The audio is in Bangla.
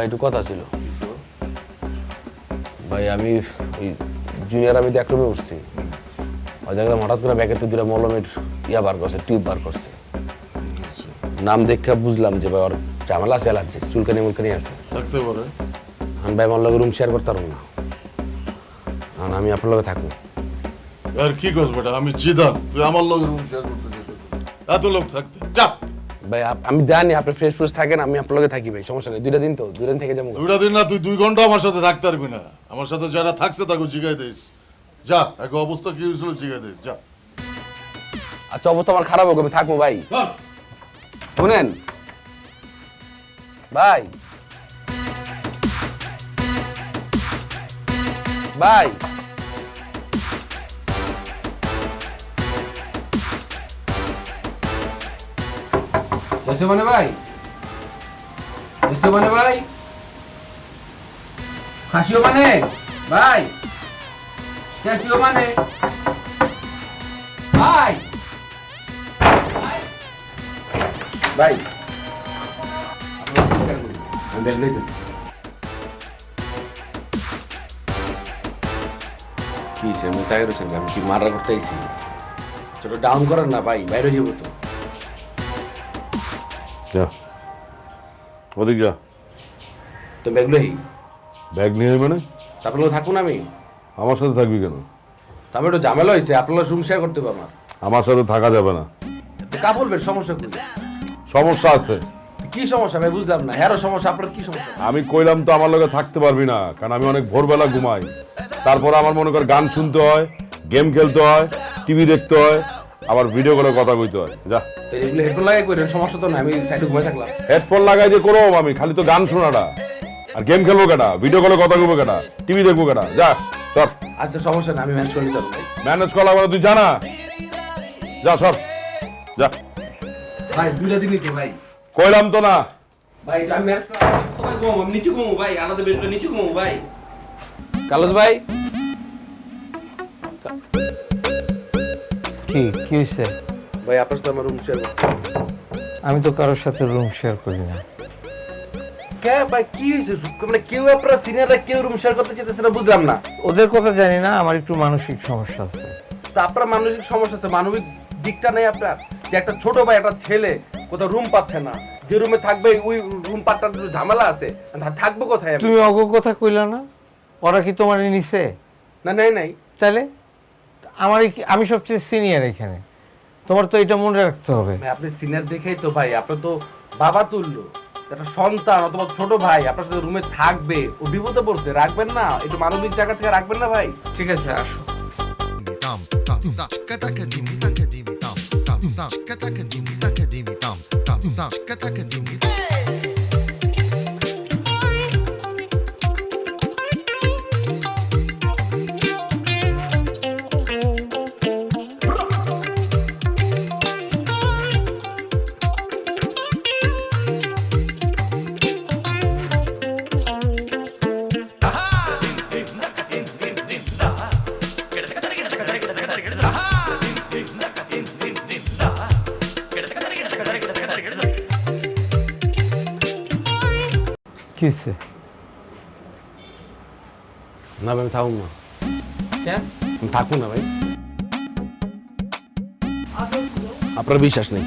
একটু কথা ছিল ভাই। আমি ওই জুনিয়র আমি এক রুমে উঠছি, ওই দেখলাম হঠাৎ করে ব্যাগের দুটা মলমের ইয়া বার করছে, টিউব বার করছে। নাম দেখে বুঝলাম যে ভাই ওর ঝামেলা আছে, অ্যালার্জি, চুলকানি মুলকানি আছে থাকতে পারে। আমি ভাই আমার লগে রুম শেয়ার করতে পারবো না, কারণ আমি আপনার লগে থাকবো। আর কি করছ বেটা, আমি জিদান, তুই আমার লগে রুম শেয়ার করতে যেতে এত লোক থাকতে যা। ভাই আমি জানি আপনি ফ্রেশ ফ্রেশ থাকেন, আমি আপনার লগে থাকি ভাই, সমস্যা নেই। 2 দিন তো 2 দিন থেকে যাবো। 2 দিন না, তুই 2 ঘন্টা আমার সাথে থাকতে পারবি না। আমার সাথে যারা থাকছে তাকে জিগাই দিস। যা, এক অবস্থা কি হয়েছিল জিগাই দিস যা। আচ্ছা অবস্থা আমার খারাপ হোক, আমি থাকবো ভাই। শুনেন ভাই, ভাই মানে ভাই, মানে ভাই, খাসিও মানে ভাই, ক্যাসিও মানে ভাই, ভাই আমি ব্যাগ লইতেছি। কি আমি তাই রয়েছেন, আমি কি মারা করতে আইছি? ছোট ডাউন করেন না ভাই, বাইরে যাবো তো। যা ওদিক যা। তো ব্যাগ লই। ব্যাগ নিয়ে মানে? তারপরে থাকুন আমি। আমার সাথে থাকবি কেন? তারপরে একটু ঝামেলা হয়েছে, আপনার রুম শেয়ার করতে পারবো আমার। আমার সাথে থাকা যাবে না। কা বলবেন সমস্যা কি? সমস্যা আছে। কি সমস্যা ভাই বুঝলাম না। হ্যাঁ সমস্যা, আপনার কি সমস্যা? আমি কইলাম তো আমার লগে থাকতে পারবি না, কারণ আমি অনেক ভোরবেলা ঘুমাই। তারপর আমার মনে কর গান শুনতে হয়, গেম খেলতে হয়, টিভি দেখতে হয়, আবার ভিডিও কলে কথা কইতে হয়। যা। এগুলো হেডফোন লাগাই করেন, সমস্যা তো না, আমি সাইডে ঘুমাই থাকলাম। হেডফোন লাগাই যে করো আমি খালি তো গান শোনাটা, আর গেম খেলবো কেটা, ভিডিও কলে কথা কইবো কেটা, টিভি দেখবো কেটা। যা সর। আচ্ছা সমস্যা না, আমি ম্যানেজ করে নিতে পারবো ভাই। ম্যানেজ করা বলে তুই জানা। যা সর যা। ভাই 2 দিনই তো ভাই। কইলাম তো না ভাই আমি ম্যানেজ করে কোথায় ঘুমাবো? আমি নিচে ঘুমাবো ভাই, আলাদা বেডরুমে নিচে ঘুমাবো ভাই। কালুস ভাই কি হয়েছে? ভাই আপনার সাথে আমার রুম শেয়ার করতে। আমি তো কারোর সাথে রুম শেয়ার করি না। কে ভাই কি হয়েছে? মানে কেউ আপনার সিনিয়ররা কেউ রুম শেয়ার করতে চাইতেছে না, বুঝলাম না। ওদের কথা জানি না, আমার একটু মানসিক সমস্যা আছে। তা আপনার মানসিক সমস্যা আছে, মানবিক দিকটা নেই আপনার? যে একটা ছোট ভাই, একটা ছেলে কোথাও রুম পাচ্ছে না, যে রুমে থাকবে ওই রুম পাট্টার ঝামেলা আছে, থাকবো কোথায় আমি? তুমি অগ কথা কইলা না? ওরা কি তোমার নিছে? না নাই নাই। তাহলে আমি সবচেয়ে সিনিয়র এখানে, তোমার তো এটা মনে রাখতে হবে। ভাই আপনি সিনিয়র দেখেই তো ভাই, আপনার তো বাবা তুল্য, একটা সন্তান অথবা ছোট ভাই আপনার সাথে রুমে থাকবে, ও বিপদে পড়ছে, রাখবেন না? একটু মানবিক জায়গা থেকে রাখবেন না ভাই? ঠিক আছে আসো। কি হয়েছে? না ভাই আমি থাকুন না। কেন? আমি থাকুন না ভাই, আপনার বিশ্বাস নেই।